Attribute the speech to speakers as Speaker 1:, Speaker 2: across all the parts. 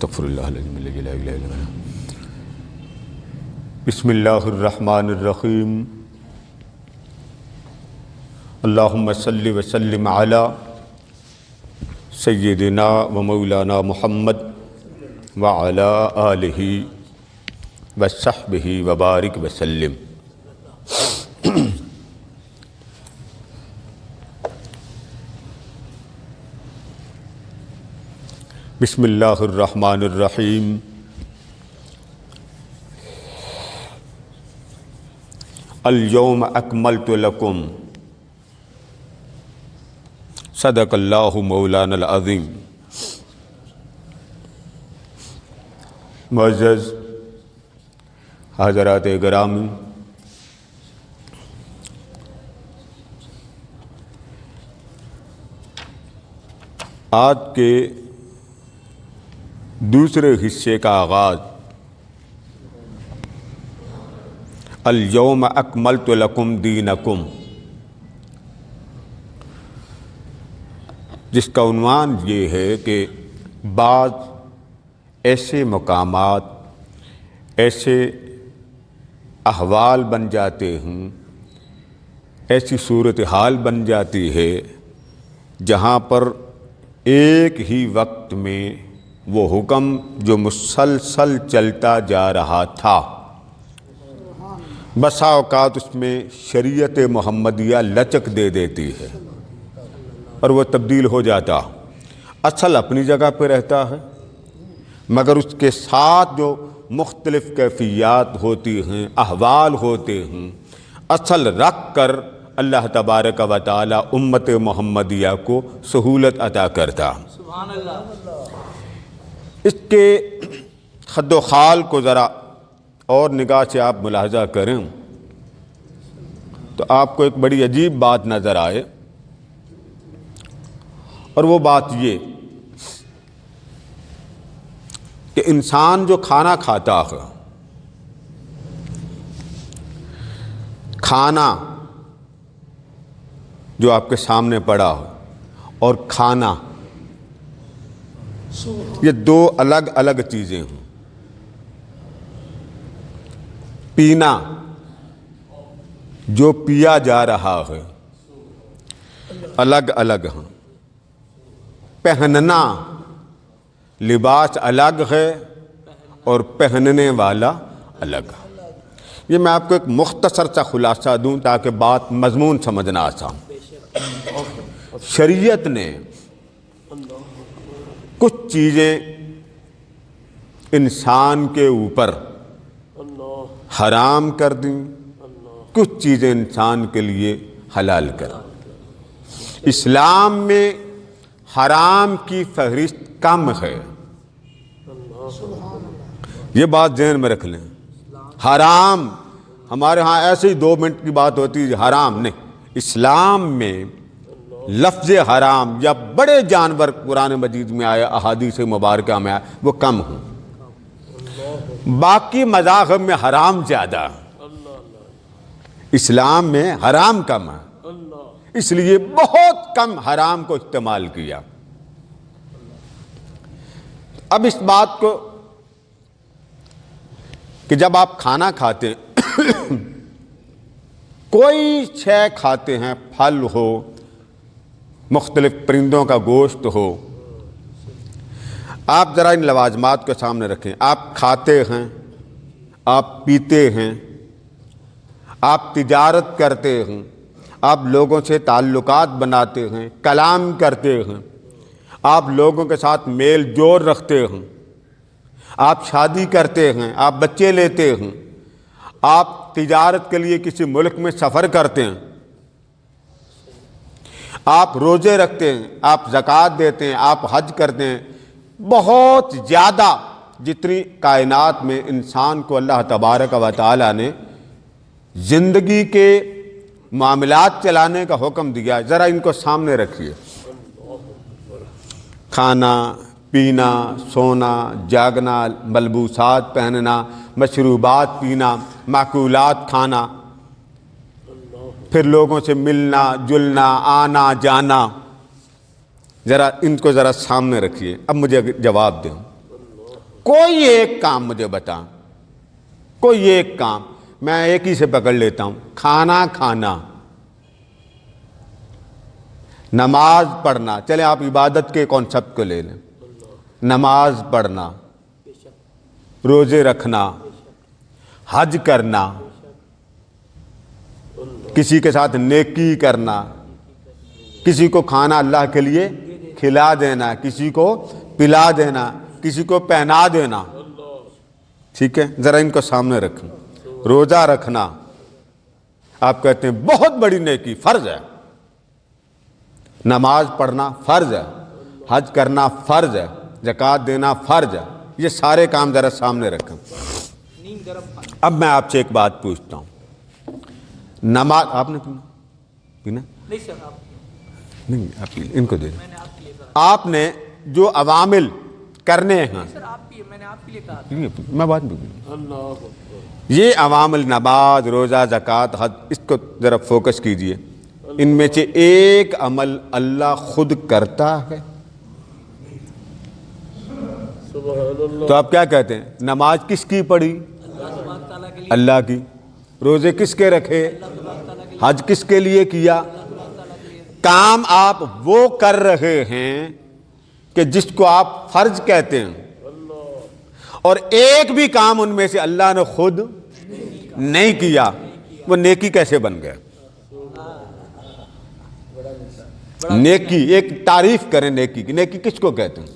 Speaker 1: استغفر اللہ العظیم الذی لا الہ الا هو. بسم اللہ الرحمن الرحیم. اللہم صلی وسلم علی سیدنا و مولانا محمد وعلی آلہ وصحبہ وبارک وسلم. بسم اللہ الرحمن الرحیم. الیوم اکملت لکم. صدق اللہ مولانا العظیم. معزز حضرات گرامی، آج کے دوسرے حصے کا آغاز الیوم اکملت لکم دینکم، جس کا عنوان یہ ہے کہ بعض ایسے مقامات، ایسے احوال بن جاتے ہیں، ایسی صورتحال بن جاتی ہے جہاں پر ایک ہی وقت میں وہ حکم جو مسلسل چلتا جا رہا تھا، بسا اوقات اس میں شریعت محمدیہ لچک دے دیتی ہے اور وہ تبدیل ہو جاتا. اصل اپنی جگہ پہ رہتا ہے، مگر اس کے ساتھ جو مختلف کیفیات ہوتی ہیں، احوال ہوتے ہیں، اصل رکھ کر اللہ تبارک و تعالی امت محمدیہ کو سہولت عطا کرتا.
Speaker 2: سبحان اللہ.
Speaker 1: اس کے خد و خال کو ذرا اور نگاہ سے آپ ملاحظہ کریں تو آپ کو ایک بڑی عجیب بات نظر آئے، اور وہ بات یہ کہ انسان جو کھانا کھاتا ہے، کھانا جو آپ کے سامنے پڑا ہو اور کھانا، یہ دو الگ الگ چیزیں ہیں. پینا جو پیا جا رہا ہے الگ الگ ہیں. پہننا لباس الگ ہے اور پہننے والا الگ ہے. یہ میں آپ کو ایک مختصر سا خلاصہ دوں تاکہ بات مضمون سمجھنا آسان. شریعت نے کچھ چیزیں انسان کے اوپر حرام کر دیں، کچھ چیزیں انسان کے لیے حلال کر دیں. اسلام میں حرام کی فہرست کم ہے، یہ بات ذہن میں رکھ لیں. حرام ہمارے ہاں ایسے ہی 2 منٹ کی بات ہوتی ہے، حرام نہیں. اسلام میں لفظ حرام یا بڑے جانور قرآن مجید میں آیا، احادیث مبارکہ میں آیا، وہ کم ہوں. باقی مذاہب میں حرام زیادہ، اسلام میں حرام کم ہے، اس لیے بہت کم حرام کو استعمال کیا. اب اس بات کو کہ جب آپ کھانا کھاتے ہیں، کوئی شے کھاتے ہیں، پھل ہو، مختلف پرندوں کا گوشت ہو، آپ ذرا ان لوازمات کو سامنے رکھیں. آپ کھاتے ہیں، آپ پیتے ہیں، آپ تجارت کرتے ہیں، آپ لوگوں سے تعلقات بناتے ہیں، کلام کرتے ہیں، آپ لوگوں کے ساتھ میل جول رکھتے ہیں، آپ شادی کرتے ہیں، آپ بچے لیتے ہیں، آپ تجارت کے لیے کسی ملک میں سفر کرتے ہیں، آپ روزے رکھتے ہیں، آپ زکوٰۃ دیتے ہیں، آپ حج کرتے ہیں. بہت زیادہ جتنی کائنات میں انسان کو اللہ تبارک و تعالی نے زندگی کے معاملات چلانے کا حکم دیا، ذرا ان کو سامنے رکھیے. کھانا، پینا، سونا، جاگنا، ملبوسات پہننا، مشروبات پینا، ماکولات کھانا، پھر لوگوں سے ملنا جلنا، آنا جانا، ذرا ان کو ذرا سامنے رکھیے. اب مجھے جواب دیں. کوئی ایک کام مجھے بتائیں، کوئی ایک کام، میں ایک ہی سے پکڑ لیتا ہوں، کھانا کھانا، نماز پڑھنا، چلے آپ عبادت کے کانسیپٹ کو لے لیں، نماز پڑھنا، روزے رکھنا، حج کرنا، کسی کے ساتھ نیکی کرنا، کسی کو کھانا اللہ کے لیے کھلا دینا، کسی کو پلا دینا، کسی کو پہنا دینا، ٹھیک ہے، ذرا ان کو سامنے رکھیں۔ روزہ رکھنا آپ کہتے ہیں بہت بڑی نیکی، فرض ہے، نماز پڑھنا فرض ہے، حج کرنا فرض ہے، زکوٰۃ دینا فرض ہے، یہ سارے کام ذرا سامنے رکھیں۔ اب میں آپ سے ایک بات پوچھتا ہوں، نماز آپ نے پینا
Speaker 2: نہیں سر، آپ
Speaker 1: نہیں، آپ ان کو دے دیں، آپ نے جو عوامل کرنے ہیں،
Speaker 2: سر آپ پیے، میں نے آپ کے لیے کہا
Speaker 1: میں بات بھی یہ عوامل نماز، روزہ، زکوٰۃ، حج، اس کو ذرا فوکس کیجئے، ان میں سے ایک عمل اللہ خود کرتا ہے؟ تو آپ کیا کہتے ہیں؟ نماز کس کی پڑھی؟ اللہ کی۔ روزے کس کے رکھے؟ حج کس کے لیے کیا؟ کام آپ وہ کر رہے ہیں کہ جس کو آپ فرض کہتے ہیں، اور ایک بھی کام ان میں سے اللہ نے خود نہیں کیا، وہ نیکی کیسے بن گیا؟ نیکی، ایک تعریف کریں نیکی کی، نیکی کس کو کہتے ہیں؟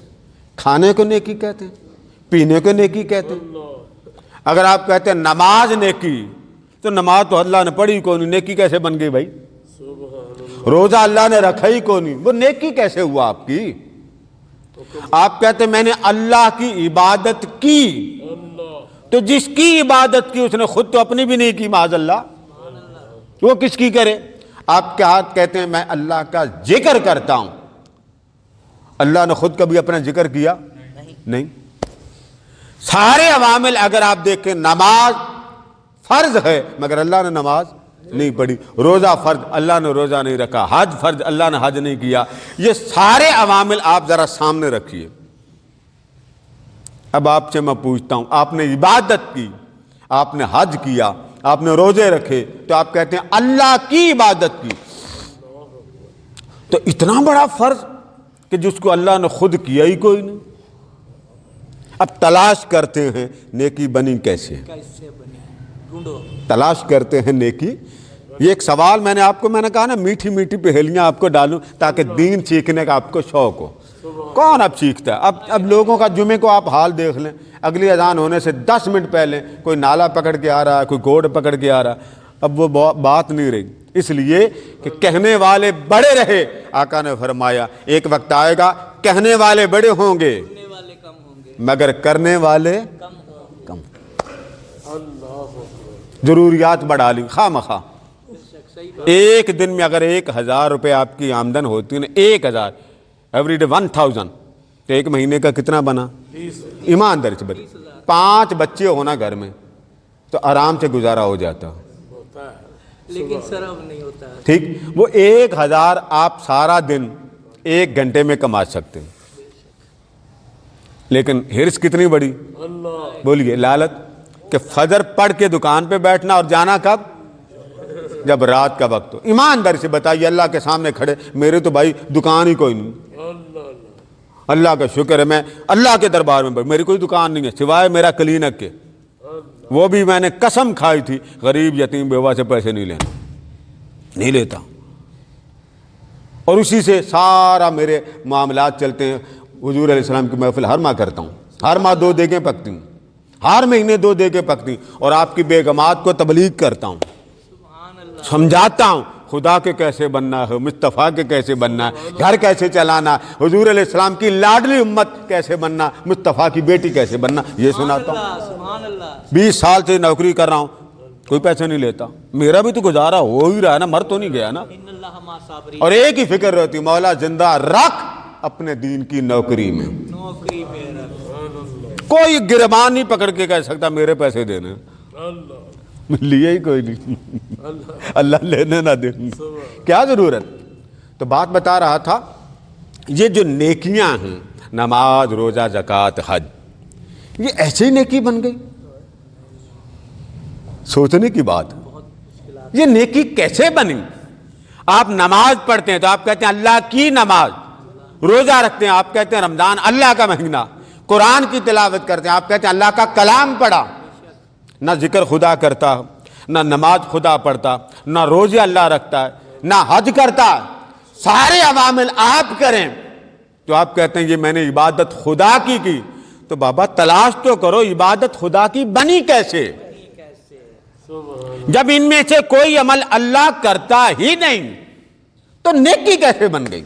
Speaker 1: کھانے کو نیکی کہتے ہیں، پینے کو نیکی کہتے ہیں۔ اگر آپ کہتے ہیں نماز نیکی، تو نماز تو اللہ نے پڑھی کو نہیں، نیکی کیسے بن گئی بھائی؟ روزہ اللہ نے رکھا ہی کو نہیں، وہ نیکی کیسے ہوا آپ کی؟ آپ کہتے ہیں میں نے اللہ کی عبادت کی، تو جس کی عبادت کی اس نے خود تو اپنی بھی نہیں کی، معاذ اللہ، وہ کس کی کرے؟ آپ کیا کہتے ہیں میں اللہ کا ذکر کرتا ہوں، اللہ نے خود کبھی اپنا ذکر کیا؟ نہیں۔ سارے عوامل اگر آپ دیکھیں، نماز فرض ہے مگر اللہ نے نماز نہیں پڑھی، روزہ فرض اللہ نے روزہ نہیں رکھا، حج فرض اللہ نے حج نہیں کیا، یہ سارے عوامل آپ ذرا سامنے رکھیے۔ اب آپ سے میں پوچھتا ہوں، آپ نے عبادت کی، آپ نے حج کیا، آپ نے روزے رکھے، تو آپ کہتے ہیں اللہ کی عبادت کی، تو اتنا بڑا فرض کہ جس کو اللہ نے خود کیا ہی کوئی نہیں۔ اب تلاش کرتے ہیں نیکی بنی کیسے،
Speaker 2: کیسے بنے، ڈھونڈو،
Speaker 1: تلاش کرتے ہیں نیکی۔ یہ ایک سوال میں نے کہا نا، میٹھی میٹھی پہیلیاں آپ کو ڈالوں تاکہ دین سیکھنے کا آپ کو شوق ہو۔ کون اب سیکھتا ہے؟ اب لوگوں کا جمعے کو آپ حال دیکھ لیں، اگلی اذان ہونے سے 10 منٹ پہلے کوئی نالا پکڑ کے آ رہا ہے، کوئی گوڑ پکڑ کے آ رہا ہے، اب وہ بات نہیں رہی، اس لیے کہ کہنے والے بڑے رہے۔ آقا نے فرمایا ایک وقت آئے گا کہنے والے بڑے ہوں گے
Speaker 2: کرنے والے کم ہوں گے،
Speaker 1: مگر کرنے والے
Speaker 2: کم ہوں گے۔
Speaker 1: کم۔ ضروریات بڑھا لی خواہ مخواہ۔
Speaker 2: صحیح بات،
Speaker 1: ایک دن میں اگر 1000 روپے آپ کی آمدن ہوتی ہے، 1000 ایوری ڈے 1000، تو ایک مہینے کا کتنا بنا؟ ایمانداری سے بتا، 5 بچے ہونا گھر میں تو آرام سے گزارا ہو جاتا،
Speaker 2: لیکن سر اب نہیں ہوتا ہے۔
Speaker 1: ٹھیک؟ وہ 1000 آپ سارا دن 1 گھنٹے میں کما سکتے ہیں، لیکن ہرس کتنی بڑی، بولیے، لالچ، کہ فجر پڑھ کے دکان پہ بیٹھنا اور جانا کب؟ جب رات کا وقت ہو۔ ایمانداری سے بتائیے، اللہ کے سامنے کھڑے، میرے تو بھائی دکان ہی کوئی نہیں، اللہ کا شکر ہے میں اللہ کے دربار میں، میری کوئی دکان نہیں ہے سوائے میرا کلینک کے، وہ بھی میں نے قسم کھائی تھی غریب یتیم بیوہ سے پیسے نہیں لینا، نہیں لیتا، اور اسی سے سارا میرے معاملات چلتے ہیں۔ حضور علیہ السلام کی محفل ہر ماہ کرتا ہوں، ہر ماہ 2 دیگیں پکتی ہوں، ہر مہینے 2 دیگیں پکتی، اور آپ کی بیگمات کو تبلیغ کرتا ہوں، سمجھاتا ہوں خدا کے کیسے بننا ہے، مصطفیٰ کے کیسے بننا ہے، گھر کیسے چلانا، حضور علیہ السلام کی لاڈلی امت کیسے بننا، مصطفیٰ کی بیٹی کیسے بننا، یہ سناتا ہوں۔
Speaker 2: سبحان اللہ،
Speaker 1: 20 سال سے نوکری کر رہا ہوں، کوئی پیسے نہیں لیتا، میرا بھی تو گزارا ہو ہی رہا ہے نا، مر تو نہیں گیا نا،
Speaker 2: ان اللہ مع صابرین،
Speaker 1: اور ایک ہی فکر رہتی، مولا زندہ رکھ اپنے دین کی نوکری میں۔
Speaker 2: نوکری میں رکھ،
Speaker 1: کوئی گربان نہیں پکڑ کے کہہ سکتا میرے پیسے دینے، لیے ہی کوئی نہیں، اللہ لینے نہ دے، کیا ضرورت۔ تو بات بتا رہا تھا، یہ جو نیکیاں ہیں، نماز، روزہ، زکوٰۃ، حج، یہ ایسے ہی نیکی بن گئی؟ سوچنے کی بات ہے، یہ نیکی کیسے بنی؟ آپ نماز پڑھتے ہیں تو آپ کہتے ہیں اللہ کی نماز، روزہ رکھتے ہیں آپ کہتے ہیں رمضان اللہ کا مہینہ، قرآن کی تلاوت کرتے ہیں آپ کہتے ہیں اللہ کا کلام پڑھا۔ نہ ذکر خدا کرتا، نہ نماز خدا پڑھتا، نہ روزے اللہ رکھتا ہے، نہ حج کرتا، سارے عوامل آپ کریں تو آپ کہتے ہیں یہ میں نے عبادت خدا کی۔ تو بابا تلاش تو کرو عبادت خدا کی بنی کیسے؟ جب ان میں سے کوئی عمل اللہ کرتا ہی نہیں تو نیکی کیسے بن گئی؟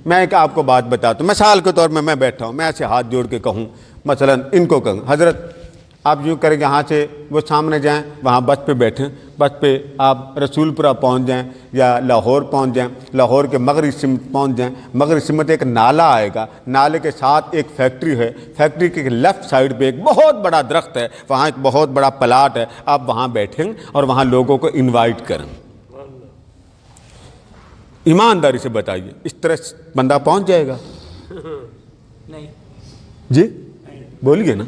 Speaker 1: میں ایک آپ کو بات بتاتا ہوں، مثال کے طور میں بیٹھا ہوں، میں ایسے ہاتھ جوڑ کے کہوں، مثلا ان کو کہوں حضرت آپ یوں کریں یہاں سے وہ سامنے جائیں، وہاں بس پہ بیٹھیں، بس پہ آپ رسول پورہ پہنچ جائیں یا لاہور پہنچ جائیں، لاہور کے مغرب سمت پہنچ جائیں، مغرب سمت ایک نالہ آئے گا، نالے کے ساتھ ایک فیکٹری ہے، فیکٹری کے لیفٹ سائیڈ پہ ایک بہت بڑا درخت ہے، وہاں ایک بہت بڑا پلاٹ ہے، آپ وہاں بیٹھیں اور وہاں لوگوں کو انوائٹ کریں۔ ایمانداری سے بتائیے اس طرح بندہ پہنچ جائے گا؟
Speaker 2: نہیں
Speaker 1: جی بولیے نا۔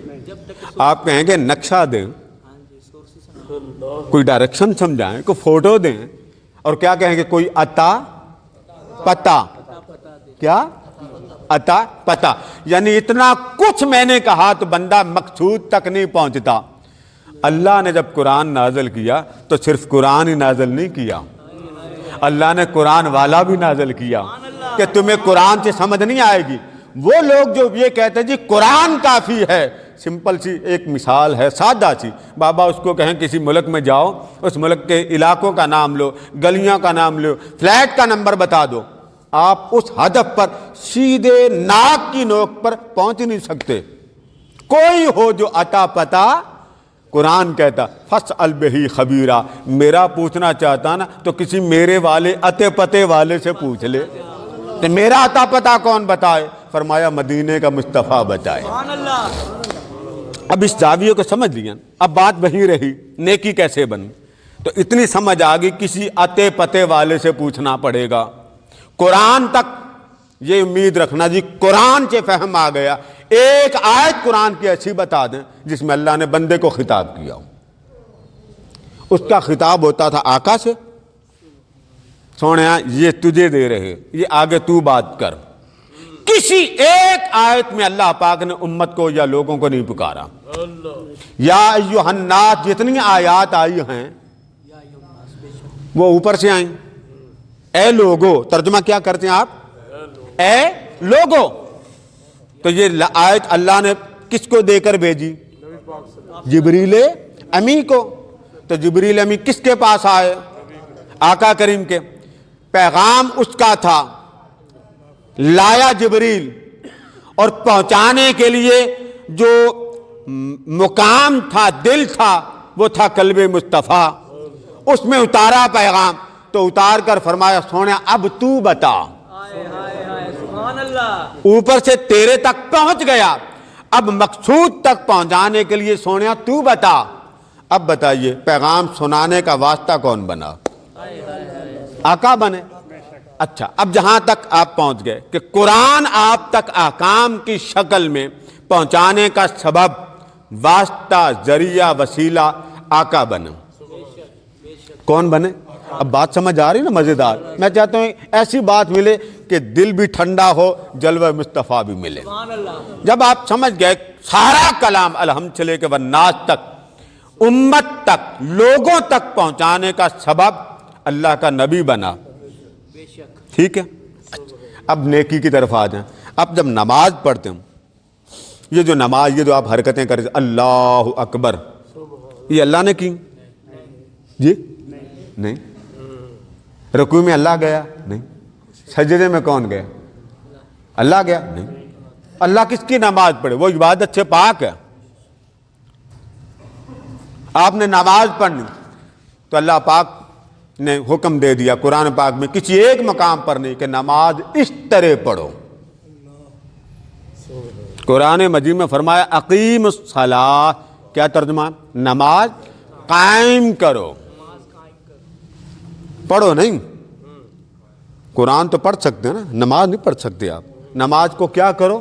Speaker 1: آپ کہیں گے نقشہ دیں، کوئی ڈائریکشن سمجھائیں، کوئی فوٹو دیں، اور کیا کہیں گے کوئی عطا پتہ، کیا عطا پتہ، یعنی اتنا کچھ میں نے کہا تو بندہ مقصود تک نہیں پہنچتا۔ اللہ نے جب قرآن نازل کیا تو صرف قرآن ہی نازل نہیں کیا، اللہ نے قرآن والا بھی نازل کیا کہ تمہیں قرآن سے سمجھ نہیں آئے گی۔ وہ لوگ جو یہ کہتے ہیں جی قرآن کافی ہے، سمپل سی ایک مثال ہے سادہ سی، بابا اس کو کہیں کسی ملک میں جاؤ، اس ملک کے علاقوں کا نام لو، گلیوں کا نام لو، فلیٹ کا نمبر بتا دو، آپ اس ہدف پر سیدھے ناک کی نوک پر پہنچ نہیں سکتے۔ کوئی ہو جو عطا پتہ، قرآن کہتا فَاسْأَلْ بِهِ خبیرہ، میرا پوچھنا چاہتا نا تو کسی میرے والے عطے پتے والے سے پوچھ لے، تو میرا عطا پتہ کون بتائے؟ فرمایا مدینے کا مصطفیٰ بتائے۔ اب اس زاویے کو سمجھ لیا، اب بات وہی رہی نیکی کیسے بنی، تو اتنی سمجھ آ گئی کسی عطے پتے والے سے پوچھنا پڑے گا۔ قرآن تک یہ امید رکھنا جی قرآن سے فہم آ گیا، ایک آیت قرآن کی ایسی بتا دیں جس میں اللہ نے بندے کو خطاب کیا ہو۔ اس کا خطاب ہوتا تھا آقا سے، سونیا یہ تجھے دے رہے، یہ آگے تو بات کر۔ کسی ایک آیت میں اللہ پاک نے امت کو یا لوگوں کو نہیں پکارا۔ یا ایھا الناس جتنی آیات آئی ہیں وہ اوپر سے آئیں، اے لوگو، ترجمہ کیا کرتے ہیں آپ؟ اے لوگو۔ تو یہ آیت اللہ نے کس کو دے کر بھیجی؟ جبریل امی کو۔ تو جبریل امی کس کے پاس آئے؟ آقا کریم کے، پیغام اس کا تھا، لایا جبریل، اور پہنچانے کے لیے جو مقام تھا، دل تھا، وہ تھا قلب مصطفیٰ، اس میں اتارا پیغام، تو اتار کر فرمایا سونے اب تو بتا،
Speaker 2: سبحان اللہ،
Speaker 1: اوپر سے تیرے تک پہنچ گیا، اب مقصود تک پہنچانے کے لیے سونیا تو بتا۔ اب بتائیے پیغام سنانے کا واسطہ کون بنا؟ آقا بنے۔ اچھا، اب جہاں تک آپ پہنچ گئے کہ قرآن آپ تک احکام کی شکل میں پہنچانے کا سبب، واسطہ، ذریعہ، وسیلہ آقا بنے۔ کون بنے؟ اب بات سمجھ آ رہی نا مزیدار؟ میں چاہتا ہوں ایسی بات ملے کہ دل بھی ٹھنڈا ہو، جلوہ مصطفیٰ بھی ملے۔ جب آپ سمجھ گئے سارا کلام الحمد سے لے کے والناس تک، امت تک، لوگوں تک پہنچانے کا سبب اللہ کا نبی بنا، ٹھیک ہے؟ اب نیکی کی طرف آ جائیں۔ اب جب نماز پڑھتے ہیں، یہ جو نماز، یہ جو آپ حرکتیں کرتے ہیں اللہ اکبر، یہ اللہ نے کی؟ جی نہیں۔ رکوع میں اللہ گیا؟ نہیں۔ سجدے میں کون گیا؟ اللہ گیا؟ نہیں۔ اللہ کس کی نماز پڑھے؟ وہ عبادت سے پاک ہے۔ آپ نے نماز پڑھنی تو اللہ پاک نے حکم دے دیا قرآن پاک میں کسی ایک مقام پر نہیں کہ نماز اس طرح پڑھو۔ قرآن مجید میں فرمایا اقیم الصلاۃ، کیا ترجمہ؟ نماز قائم کرو، پڑھو نہیں۔ قرآن تو پڑھ سکتے ہیں نا، نماز نہیں پڑھ سکتے آپ۔ نماز کو کیا کرو؟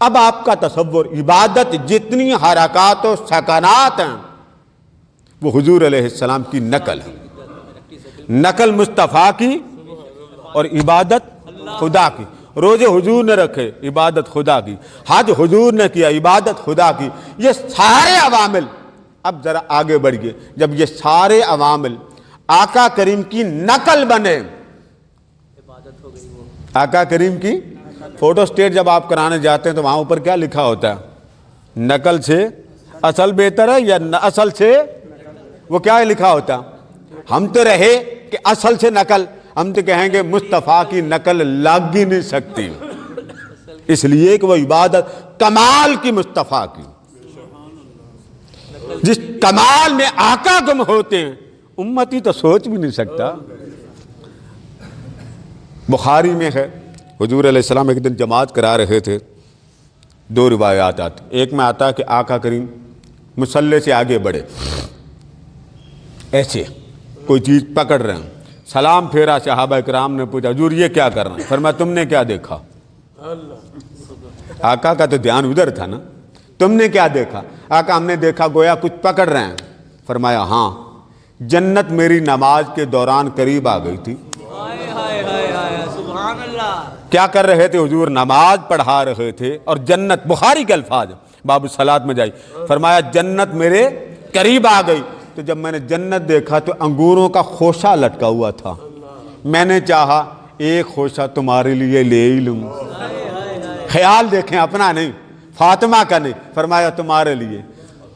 Speaker 1: اب آپ کا تصور عبادت جتنی حرکات و سکنات ہیں وہ حضور علیہ السلام کی نقل ہے، نقل مصطفیٰ کی اور عبادت خدا کی۔ روزے حضور نے رکھے، عبادت خدا کی۔ حج حضور نے کیا، عبادت خدا کی۔ یہ سارے عوامل، اب ذرا آگے بڑھئے، جب یہ سارے عوامل آقا کریم کی نقل بنے،
Speaker 2: عبادت ہو گئی وہ۔
Speaker 1: آقا کریم کی فوٹو سٹیٹ جب آپ کرانے جاتے ہیں تو وہاں اوپر کیا لکھا ہوتا ہے؟ نقل سے اصل بہتر ہے یا اصل سے، وہ کیا لکھا ہوتا؟ ہم تو رہے کہ اصل سے نقل، ہم تو کہیں گے مصطفیٰ کی نقل لگ ہی نہیں سکتی، اس لیے کہ وہ عبادت کمال کی مصطفیٰ کی، جس کمال میں آقا گم ہوتے ہیں امتی تو سوچ بھی نہیں سکتا۔ بخاری میں ہے، حضور علیہ السلام ایک دن جماعت کرا رہے تھے، دو روایات آتی، ایک میں آتا ہے کہ آقا کریم مصلی سے آگے بڑھے، ایسے کوئی چیز پکڑ رہے ہیں، سلام پھیرا، صحابہ کرام نے پوچھا حضور یہ کیا کر رہے ہیں؟ فرمایا تم نے کیا دیکھا؟ آقا کا تو دھیان ادھر تھا نا، تم نے کیا دیکھا؟ آقا ہم نے دیکھا گویا کچھ پکڑ رہے ہیں۔ فرمایا ہاں، جنت میری نماز کے دوران قریب آ گئی تھی۔
Speaker 2: ہائے ہائے ہائے ہائے، سبحان اللہ۔
Speaker 1: کیا کر رہے تھے حضور؟ نماز پڑھا رہے تھے، اور جنت، بخاری کے الفاظ باب الصلاۃ میں جائی، فرمایا جنت میرے قریب آ گئی۔ تو جب میں نے جنت دیکھا تو انگوروں کا خوشہ لٹکا ہوا تھا، میں نے چاہا ایک خوشہ تمہارے لیے لے ہی لوں، خیال دیکھیں اپنا نہیں، فاطمہ کا نہیں، فرمایا تمہارے لیے۔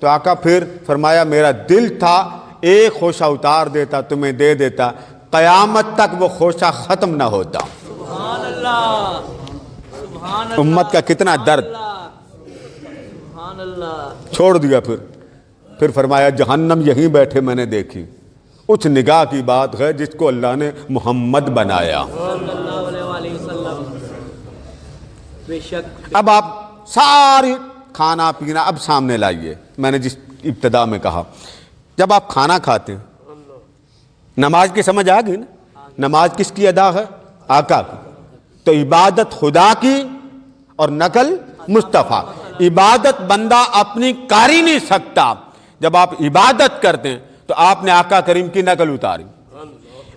Speaker 1: تو آقا پھر فرمایا میرا دل تھا ایک خوشہ اتار دیتا تمہیں دے دیتا، قیامت تک وہ خوشہ ختم نہ ہوتا۔
Speaker 2: سبحان اللہ، سبحان اللہ،
Speaker 1: امت کا کتنا درد،
Speaker 2: سبحان اللہ۔ چھوڑ
Speaker 1: چھوڑ دیا۔ پھر فرمایا جہنم یہیں بیٹھے میں نے دیکھی، اس نگاہ کی بات ہے جس کو اللہ نے محمد بنایا۔
Speaker 2: صلی اللہ علیہ وسلم۔ بے شک۔
Speaker 1: اب آپ ساری کھانا پینا اب سامنے لائیے، میں نے جس ابتدا میں کہا، جب آپ کھانا کھاتے ہیں، نماز کی سمجھ آ گئی نا؟ نماز کس کی ادا ہے؟ آقا کی۔ تو عبادت خدا کی اور نقل مصطفیٰ۔ عبادت بندہ اپنی کر ہی نہیں سکتا، جب آپ عبادت کرتے ہیں تو آپ نے آقا کریم کی نقل اتاری،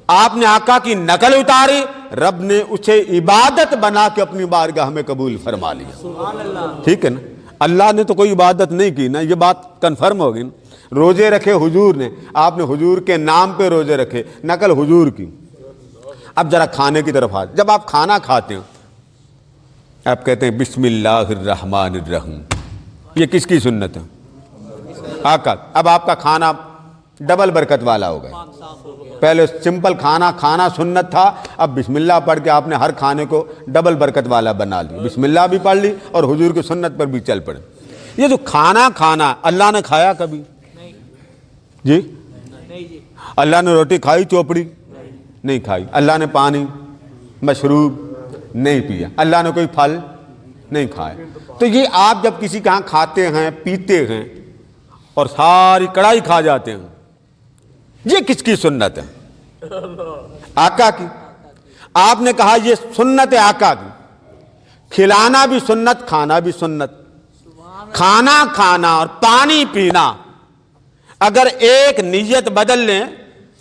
Speaker 1: آپ نے آقا کی نقل اتاری، رب نے اسے عبادت بنا کے اپنی بارگاہ میں قبول فرما لیا۔
Speaker 2: سبحان اللہ۔
Speaker 1: ٹھیک ہے نا؟ اللہ نے تو کوئی عبادت نہیں کی نا، یہ بات کنفرم ہوگی نا۔ روزے رکھے حضور نے، آپ نے حضور کے نام پہ روزے رکھے، نقل حضور کی۔ اب ذرا کھانے کی طرف آتے، جب آپ کھانا کھاتے ہیں آپ کہتے ہیں بسم اللہ الرحمن الرحیم، یہ کس کی سنت ہے؟ آقا۔ اب آپ کا کھانا ڈبل برکت والا ہو گیا،
Speaker 2: صاف ہو گیا۔
Speaker 1: پہلے سمپل کھانا سنت تھا، اب بسم اللہ پڑھ کے آپ نے ہر کھانے کو ڈبل برکت والا بنا لی، بسم اللہ بھی پڑھ لی اور حضور کی سنت پر بھی چل پڑے۔ یہ جو کھانا اللہ نے کھایا کبھی؟
Speaker 2: نہیں
Speaker 1: جی،
Speaker 2: نہیں جی،
Speaker 1: اللہ نے روٹی کھائی چوپڑی؟ نہیں کھائی۔ اللہ نے پانی مشروب نہیں پیا، اللہ نے کوئی پھل نہیں کھائے۔ تو یہ آپ جب کسی کے ہاں کھاتے ہیں پیتے ہیں اور ساری کڑائی کھا جاتے ہیں، یہ کس کی سنت ہے؟ آقا کی۔ آپ نے کہا یہ سنت ہے آقا کی، کھلانا بھی سنت، کھانا بھی سنت۔ کھانا اور پانی پینا اگر ایک نیت بدل لیں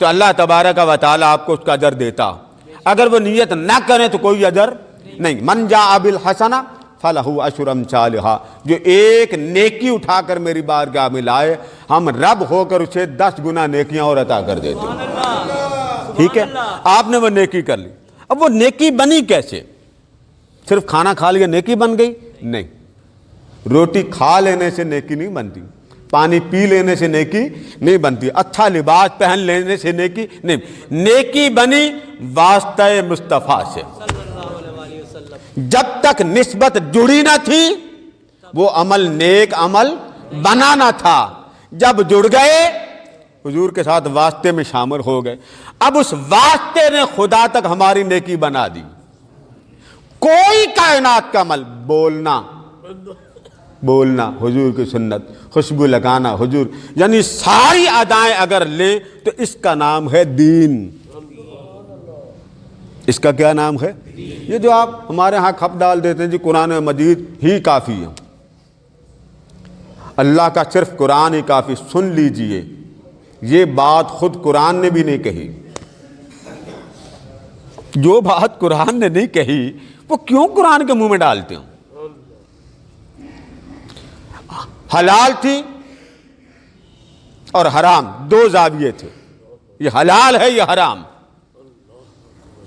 Speaker 1: تو اللہ تبارک و تعالیٰ آپ کو اس کا اجر دیتا، اگر وہ نیت نہ کریں تو کوئی اجر نہیں۔ من جاء بالحسنہ فلہ عشر امثالھا، جو ایک نیکی اٹھا کر میری بارگاہ میں لائے، ہم رب ہو کر اسے 10 گنا نیکیاں اور عطا کر دیتے ہیں۔ ٹھیک ہے، آپ نے وہ نیکی کر لی۔ اب وہ نیکی بنی کیسے؟ صرف کھانا کھا لیا نیکی بن گئی؟ نہیں، روٹی کھا لینے سے نیکی نہیں بنتی، پانی پی لینے سے نیکی نہیں بنتی، اچھا لباس پہن لینے سے نیکی نہیں، نیکی بنی واسطہ مصطفیٰ سے۔ جب تک نسبت جڑی نہ تھی وہ عمل نیک عمل بنانا تھا، جب جڑ گئے حضور کے ساتھ واسطے میں شامل ہو گئے، اب اس واسطے نے خدا تک ہماری نیکی بنا دی۔ کوئی کائنات کا عمل، بولنا حضور کی سنت، خوشبو لگانا حضور، یعنی ساری ادائیں اگر لیں تو اس کا نام ہے دین۔ اس کا کیا نام ہے؟ یہ جو آپ ہمارے ہاں کھپ ڈال دیتے ہیں جی قرآن مجید ہی کافی ہے، اللہ کا صرف قرآن ہی کافی۔ سن لیجئے، یہ بات خود قرآن نے بھی نہیں کہی۔ جو بات قرآن نے نہیں کہی وہ کیوں قرآن کے منہ میں ڈالتے ہوں؟ حلال تھی اور حرام، دو زاویے تھے، یہ حلال ہے یہ حرام۔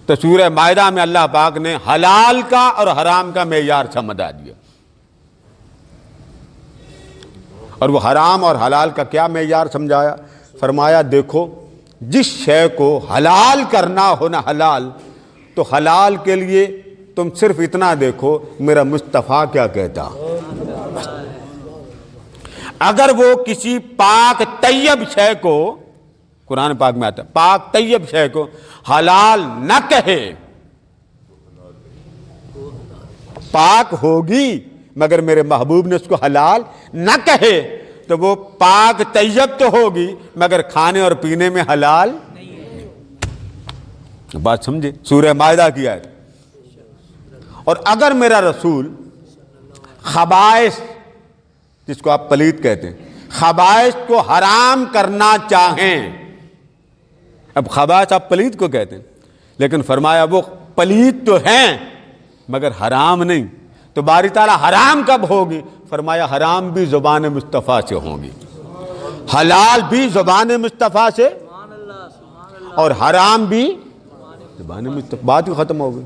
Speaker 1: تو سورہ مائدہ میں اللہ پاک نے حلال کا اور حرام کا معیار سمجھا دیا۔ اور وہ حرام اور حلال کا کیا معیار سمجھایا؟ فرمایا دیکھو، جس شے کو حلال کرنا ہو نا حلال، تو حلال کے لیے تم صرف اتنا دیکھو میرا مصطفیٰ کیا کہتا۔ اگر وہ کسی پاک طیب شے کو، قرآن پاک میں آتا ہے پاک طیب شے کو حلال نہ کہے، پاک ہوگی مگر میرے محبوب نے اس کو حلال نہ کہے، تو وہ پاک طیب تو ہوگی مگر کھانے اور پینے میں حلال نہیں۔ بات سمجھے؟ سورہ مائدہ کی آیت۔ اور اگر میرا رسول خبائث، جس کو آپ پلید کہتے ہیں، خبائث کو حرام کرنا چاہیں، اب خبائث آپ پلید کو کہتے ہیں، لیکن فرمایا وہ پلید تو ہیں مگر حرام نہیں، تو باری تعالیٰ حرام کب ہوگی؟ فرمایا حرام بھی زبان مصطفیٰ سے ہوں گی، حلال بھی زبان مصطفیٰ سے، اور حرام بھی زبان مصطفیٰ، بات ہی ختم ہو گئی۔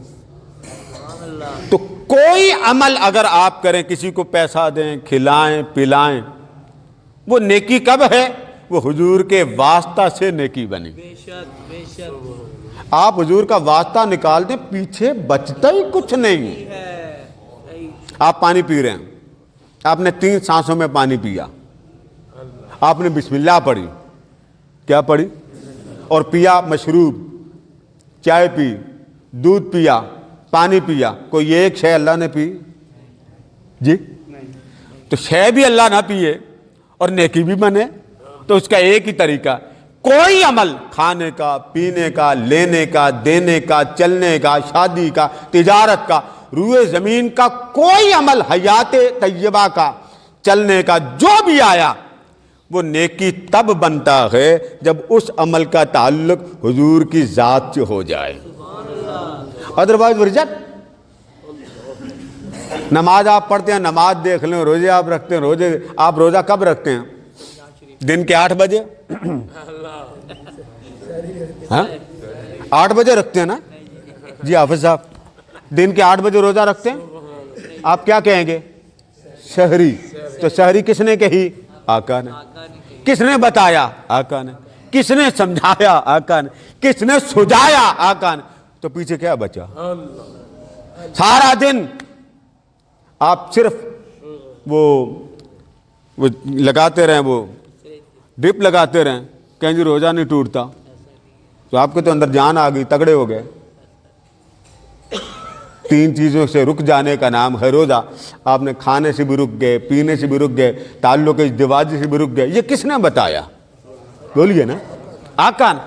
Speaker 1: تو کوئی عمل اگر آپ کریں، کسی کو پیسہ دیں، کھلائیں پلائیں، وہ نیکی کب ہے؟ وہ حضور کے واسطہ سے نیکی بنی۔
Speaker 2: بے شک بے شک
Speaker 1: آپ حضور کا واسطہ نکال دیں، پیچھے بچتا ہی کچھ نہیں۔
Speaker 2: ہے صحیح۔
Speaker 1: آپ پانی پی رہے ہیں، آپ نے 3 سانسوں میں پانی پیا، آپ نے بسم اللہ پڑھی، کیا پڑھی؟ اور پیا مشروب، چائے پی، دودھ پیا، پانی پیا، کوئی ایک شے اللہ نے پی؟ جی تو شے بھی اللہ نہ پیے اور نیکی بھی بنے، تو اس کا ایک ہی طریقہ، کوئی عمل کھانے کا، پینے کا، لینے کا، دینے کا، چلنے کا، شادی کا، تجارت کا، روئے زمین کا کوئی عمل، حیات طیبہ کا، چلنے کا، جو بھی آیا وہ نیکی تب بنتا ہے جب اس عمل کا تعلق حضور کی ذات سے ہو جائے، ادروائز ریجیکٹ۔ نماز آپ پڑھتے ہیں، نماز دیکھ لیں، روزے آپ رکھتے ہیں، روزے آپ روزہ کب رکھتے ہیں؟ دن کے 8 بجے؟ ہاں 8 بجے رکھتے ہیں نا جی حافظ صاحب؟ دن کے 8 بجے روزہ رکھتے ہیں، آپ کیا کہیں گے؟ شہری۔ تو شہری کس نے کہی؟ آقا نے۔ کس نے بتایا؟ آقا نے۔ کس نے سمجھایا؟ آقا نے۔ کس نے سجایا؟ آقا نے۔ تو پیچھے کیا بچا؟ سارا دن آپ صرف وہ لگاتے رہیں، وہ ڈرپ لگاتے رہیں، کہیں جی روزہ نہیں ٹوٹتا، تو آپ کے تو اندر جان آ گئی، تگڑے ہو گئے۔ 3 چیزوں سے رک جانے کا نام ہے روزہ۔ آپ نے کھانے سے بھی رک گئے، پینے سے بھی رک گئے، تعلق ازدواج سے بھی رک گئے۔ یہ کس نے بتایا؟ بولیے نا، آقا نے۔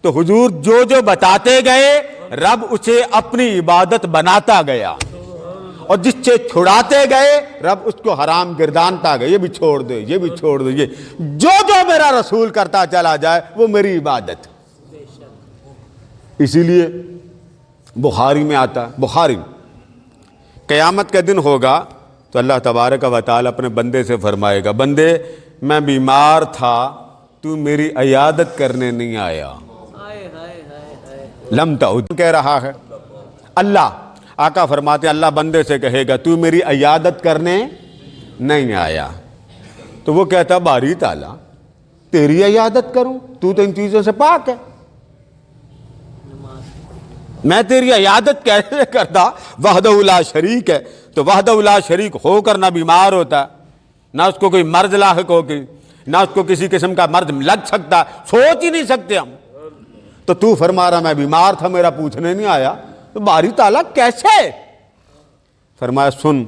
Speaker 1: تو حضور جو جو بتاتے گئے، رب اسے اپنی عبادت بناتا گیا، اور جس سے چھڑاتے گئے رب اس کو حرام گردانتا گیا، یہ بھی چھوڑ دے، یہ بھی چھوڑ دے، یہ جو میرا رسول کرتا چلا جائے وہ میری عبادت۔ اسی لیے بخاری میں آتا ہے، بخاری، قیامت کا دن ہوگا تو اللہ تبارک و تعالیٰ اپنے بندے سے فرمائے گا، بندے میں بیمار تھا، تو میری عیادت کرنے نہیں آیا۔ لم تعد کہہ رہا ہے اللہ، آقا فرماتے ہیں اللہ بندے سے کہے گا تو میری عیادت کرنے نہیں آیا، تو وہ کہتا باری تعالیٰ تیری عیادت کروں، تو ان چیزوں سے پاک ہے، میں تیری عیادت کیسے کرتا؟ وحدہ لا شریک ہے، تو وحدہ لا شریک ہو کر نہ بیمار ہوتا، نہ اس کو کوئی مرض لاحق ہوگی، نہ اس کو کسی قسم کا مرض لگ سکتا، سوچ ہی نہیں سکتے ہم۔ تو فرما رہا میں بیمار تھا، میرا پوچھنے نہیں آیا، تو باری تعالیٰ کیسے؟ فرمایا سن،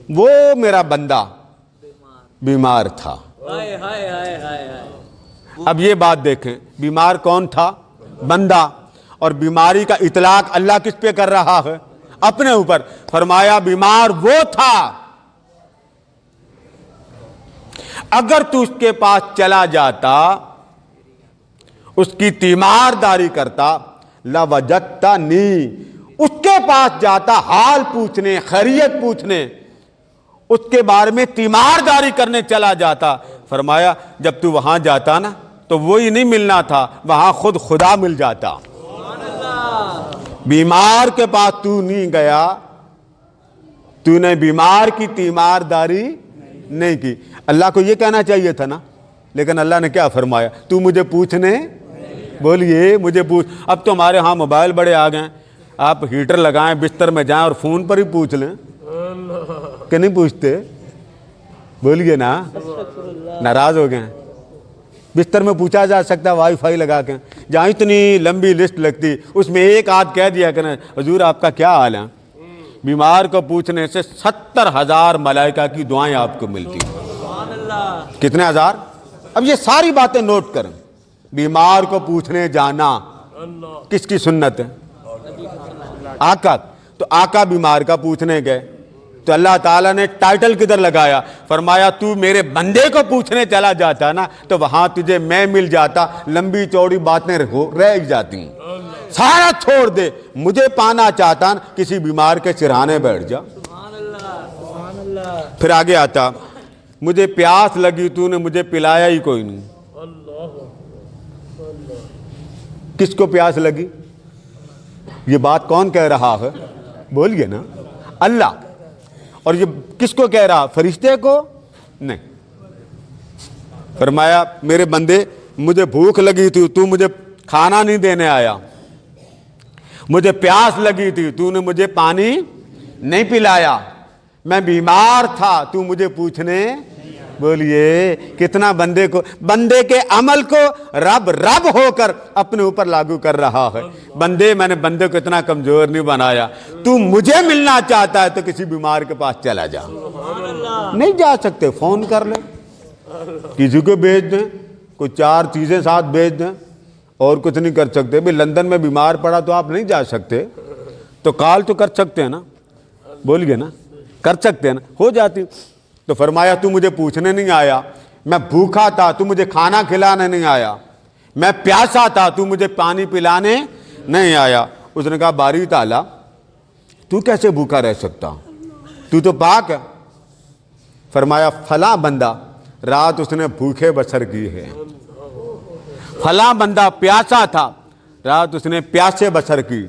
Speaker 1: وہ میرا بندہ بیمار تھا۔ اب یہ بات دیکھیں، بیمار کون تھا؟ بندہ، اور بیماری کا اطلاق اللہ کس پہ کر رہا ہے؟ اپنے اوپر۔ فرمایا بیمار وہ تھا، اگر تو اس کے پاس چلا جاتا، اس کی تیمارداری کرتا، لوجدتنی، اس کے پاس جاتا حال پوچھنے، خیریت پوچھنے، اس کے بارے میں تیمارداری کرنے چلا جاتا۔ فرمایا جب تو وہاں جاتا نا تو وہی نہیں ملنا تھا، وہاں خود خدا مل جاتا۔ بیمار کے پاس تو نہیں گیا، تو نے بیمار کی تیمارداری نہیں کی۔ اللہ کو یہ کہنا چاہیے تھا نا، لیکن اللہ نے کیا فرمایا؟ تو مجھے پوچھنے، بولیے مجھے پوچھ۔ اب تو ہمارے ہاں موبائل بڑے آ گئے، آپ ہیٹر لگائیں، بستر میں جائیں اور فون پر ہی پوچھ لیں، کہ نہیں پوچھتے؟ بولیے نا، ناراض ہو گئے؟ بستر میں پوچھا جا سکتا وائی فائی لگا کے، جہاں اتنی لمبی لسٹ لگتی، اس میں ایک آدھ کہہ دیا کہ حضور آپ کا کیا حال ہے؟ بیمار کو پوچھنے سے 70,000 ملائکہ کی دعائیں آپ کو ملتی۔ کتنے ہزار؟ اب یہ ساری باتیں نوٹ کریں۔ بیمار کو پوچھنے جانا کس کی سنت ہے؟ آقا۔ تو آقا بیمار کا پوچھنے گئے تو اللہ تعالیٰ نے ٹائٹل کدھر لگایا؟ فرمایا تو میرے بندے کو پوچھنے چلا جاتا نا تو وہاں تجھے میں مل جاتا، لمبی چوڑی باتیں رہ جاتی ہیں، سارا چھوڑ دے، مجھے پانا چاہتا نا کسی بیمار کے سرہانے بیٹھ جا۔ پھر آگے آتا، مجھے پیاس لگی تو نے مجھے پلایا ہی کوئی نہیں۔ کس کو پیاس لگی؟ یہ بات کون کہہ رہا ہے؟ بولیے نا، اللہ۔ اور یہ کس کو کہہ رہا؟ فرشتے کو نہیں۔ فرمایا میرے بندے مجھے بھوک لگی تھی تو مجھے کھانا نہیں دینے آیا، مجھے پیاس لگی تھی تو نے مجھے پانی نہیں پلایا، میں بیمار تھا تو مجھے پوچھنے، بولیے کتنا بندے کو، بندے کے عمل کو رب ہو کر اپنے اوپر لاگو کر رہا ہے۔ بندے، میں نے بندے کو اتنا کمزور نہیں بنایا، تو مجھے ملنا چاہتا ہے تو کسی بیمار کے پاس چلا جا۔ نہیں جا سکتے، فون کر لیں، کسی کو بھیج دیں، کوئی 4 چیزیں ساتھ بھیج دیں، اور کچھ نہیں کر سکتے۔ بھی لندن میں بیمار پڑا تو آپ نہیں جا سکتے، تو کال تو کر سکتے ہیں نا، بولیے نا، کر سکتے ہیں نا، ہو جاتی۔ تو فرمایا تو مجھے پوچھنے نہیں آیا، میں بھوکا تھا تو مجھے کھانا کھلانے نہیں آیا، میں پیاسا تھا تو مجھے پانی پلانے نہیں آیا۔ اس نے کہا باری تعالیٰ تو کیسے بھوکا رہ سکتا، تو تو پاک ہے۔ فرمایا فلاں بندہ رات اس نے بھوکے بسر کی ہے، فلاں بندہ پیاسا تھا، رات اس نے پیاسے بسر کی۔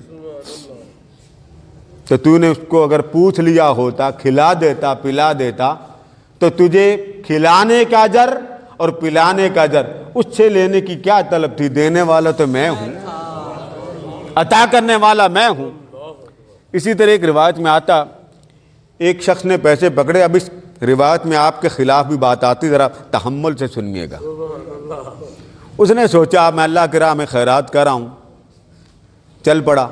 Speaker 1: تو نے اس کو اگر پوچھ لیا ہوتا، کھلا دیتا، پلا دیتا، تو تجھے کھلانے کا اجر اور پلانے کا اجر اس سے لینے کی کیا طلب تھی؟ دینے والا تو میں ہوں، عطا کرنے والا میں ہوں۔ اسی طرح ایک روایت میں آتا، ایک شخص نے پیسے پکڑے۔ اب اس روایت میں آپ کے خلاف بھی بات آتی، ذرا تحمل سے سنیے گا۔ اس نے سوچا میں اللہ کی راہ میں خیرات کر رہا ہوں، چل پڑا۔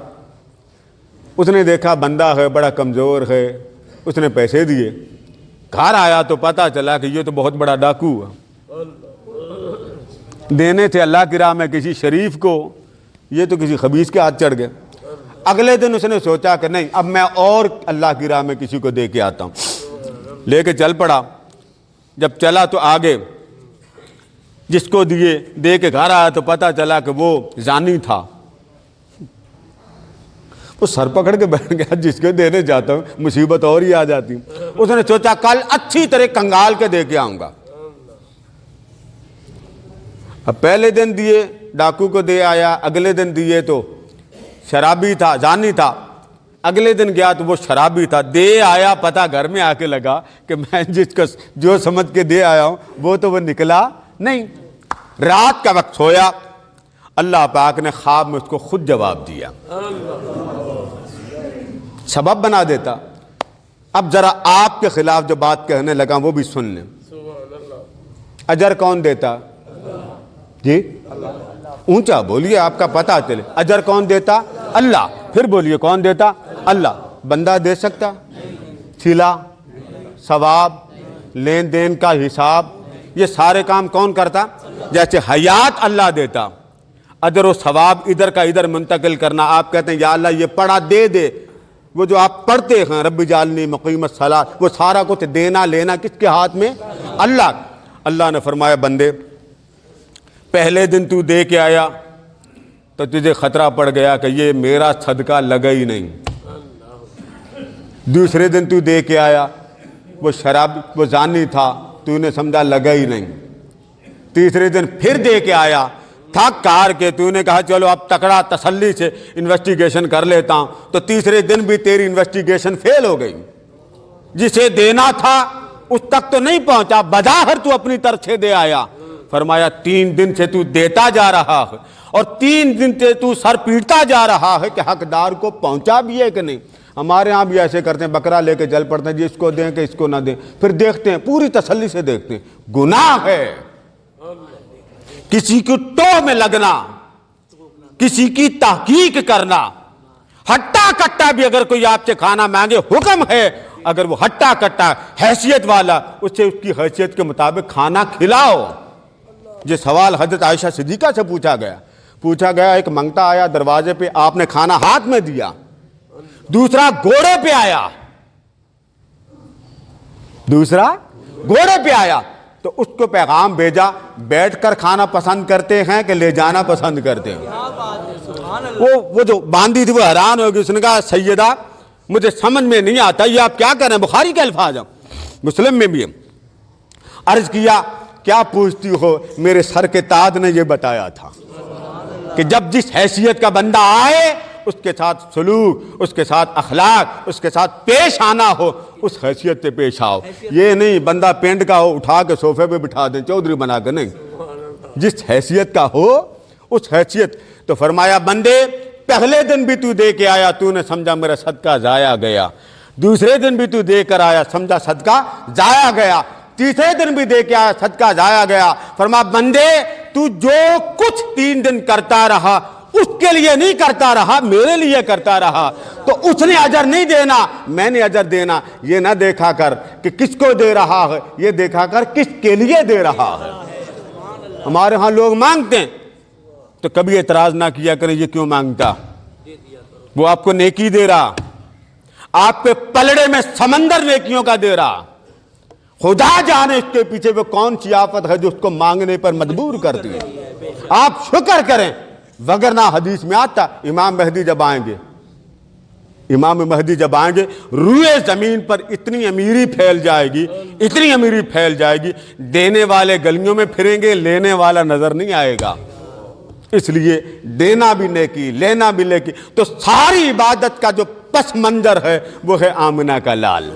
Speaker 1: اس نے دیکھا بندہ ہے بڑا کمزور ہے، اس نے پیسے دیے۔ گھر آیا تو پتہ چلا کہ یہ تو بہت بڑا ڈاکو ہے، دینے تھے اللہ کی راہ میں کسی شریف کو، یہ تو کسی خبیث کے ہاتھ چڑھ گئے۔ اگلے دن اس نے سوچا کہ نہیں، اب میں اور اللہ کی راہ میں کسی کو دے کے آتا ہوں، لے کے چل پڑا۔ جب چلا تو آگے جس کو دیے دے کے گھر آیا تو پتہ چلا کہ وہ زانی تھا۔ وہ سر پکڑ کے بیٹھ گیا، جس کے دینے جاتا ہوں مصیبت اور ہی آ جاتی۔ اس نے سوچا کل اچھی طرح کنگال کے دے کے آؤں گا۔ اب پہلے دن دیے ڈاکو کو دے آیا، اگلے دن دیے تو شرابی تھا، زانی تھا، اگلے دن گیا تو وہ شرابی تھا، دے آیا، پتہ گھر میں آ کے لگا کہ میں جس کو جو سمجھ کے دے آیا ہوں وہ تو وہ نکلا نہیں۔ رات کا وقت سویا، اللہ پاک نے خواب میں اس کو خود جواب دیا، سبب بنا دیتا۔ اب ذرا آپ کے خلاف جو بات کہنے لگا وہ بھی سن لیں۔ اجر کون دیتا؟ جی اونچا بولیے، آپ کا پتہ چلے۔ اجر کون دیتا؟ اللہ۔ پھر بولیے کون دیتا؟ اللہ۔ بندہ دے سکتا؟ صلہ، ثواب، لین دین کا حساب، یہ سارے کام کون کرتا؟ جیسے حیات اللہ دیتا، اجر و ثواب ادھر کا ادھر منتقل کرنا. آپ کہتے ہیں یا اللہ یہ پڑھا دے دے. وہ جو آپ پڑھتے ہیں رب جعلنی مقیم الصلاۃ، وہ سارا کچھ دینا لینا کس کے ہاتھ میں؟ اللہ. اللہ نے فرمایا بندے پہلے دن تو دے کے آیا تو تجھے خطرہ پڑ گیا کہ یہ میرا صدقہ لگا ہی نہیں. دوسرے دن تو دے کے آیا وہ شراب وہ زانی تھا، تو نے سمجھا لگا ہی نہیں. تیسرے دن پھر دے کے آیا تھک کار کے، تو نے کہا چلو اب تکڑا تسلی سے انویسٹیگیشن کر لیتا ہوں، تو تیسرے دن بھی تیری انویسٹیگیشن فیل ہو گئی. جسے دینا تھا اس تک تو نہیں پہنچا، بظاہر تو اپنی طرف سے دے آیا. فرمایا 3 دن سے تو دیتا جا رہا ہے اور 3 دن سے تو سر پیٹتا جا رہا ہے کہ حقدار کو پہنچا بھی ہے کہ نہیں. ہمارے ہاں بھی ایسے کرتے ہیں، بکرا لے کے جل پڑتے ہیں جی اس کو دیں کہ اس کو نہ دیں، پھر دیکھتے ہیں پوری تسلی سے دیکھتے ہیں. گناہ ہے کسی کو ٹو میں لگنا، کسی کی تحقیق کرنا. ہٹا کٹا بھی اگر کوئی آپ سے کھانا مانگے حکم ہے اگر وہ ہٹا کٹا حیثیت والا اسے اس کی حیثیت کے مطابق کھانا کھلاؤ. یہ سوال حضرت عائشہ صدیقہ سے پوچھا گیا ایک منگتا آیا دروازے پہ، آپ نے کھانا ہاتھ میں دیا. دوسرا گھوڑے پہ آیا تو اس کو پیغام بھیجا بیٹھ کر کھانا پسند کرتے ہیں کہ لے جانا پسند کرتے ہیں. وہ جو باندھی تھی وہ حیران ہوگی. اس نے کہا سیدہ مجھے سمجھ میں نہیں آتا یہ آپ کیا کر رہے ہیں. بخاری کے الفاظ ہیں، مسلم میں بھی ہے. عرض کیا کیا پوچھتی ہو، میرے سر کے تاج نے یہ بتایا تھا کہ جب جس حیثیت کا بندہ آئے اس کے ساتھ سلوک، اس کے ساتھ اخلاق، اس کے ساتھ پیش آنا ہو، اس حیثیت سے پیش آؤ. یہ نہیں بندہ پینٹ کا ہو اٹھا کے صوفے پہ بٹھا دیں چودھری بنا کے، نہیں. جس حیثیت کا ہو اس حیثیت. تو فرمایا بندے پہلے دن بھی تو دے کے آیا، تو نے سمجھا میرا صدقہ ضائع گیا. دوسرے دن بھی تو دے کر آیا، سمجھا صدقہ ضائع گیا. تیسرے دن بھی دے کے آیا، صدقہ ضائع گیا. فرمایا بندے تو جو کچھ 3 دن کرتا رہا اس کے لیے نہیں کرتا رہا، میرے لیے کرتا رہا، تو اس نے اجر نہیں دینا، میں نے اجر دینا. یہ نہ دیکھا کر کہ کس کو دے رہا ہے، یہ دیکھا کر کس کے لیے دے رہا ہے. ہمارے ہاں لوگ مانگتے ہیں تو کبھی اعتراض نہ کیا کریں یہ کیوں مانگتا، وہ آپ کو نیکی دے رہا، آپ کے پلڑے میں سمندر نیکیوں کا دے رہا. خدا جانے اس کے پیچھے وہ کون سی آفت ہے جو اس کو مانگنے پر مجبور کرتی ہے. آپ شکر کریں، وگرنہ حدیث میں آتا امام مہدی جب آئیں گے روئے زمین پر اتنی امیری پھیل جائے گی دینے والے گلیوں میں پھریں گے، لینے والا نظر نہیں آئے گا. اس لیے دینا بھی نیکی، لینا بھی نیکی. تو ساری عبادت کا جو پس منظر ہے وہ ہے آمنہ کا لال.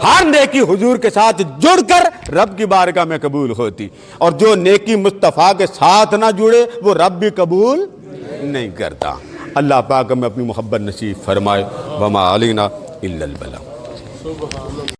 Speaker 1: ہر نیکی حضور کے ساتھ جڑ کر رب کی بارگاہ میں قبول ہوتی، اور جو نیکی مصطفیٰ کے ساتھ نہ جڑے وہ رب بھی قبول نہیں کرتا. اللہ پاک ہمیں اپنی محبت نصیب فرمائے. وما علینا الا البلاغ.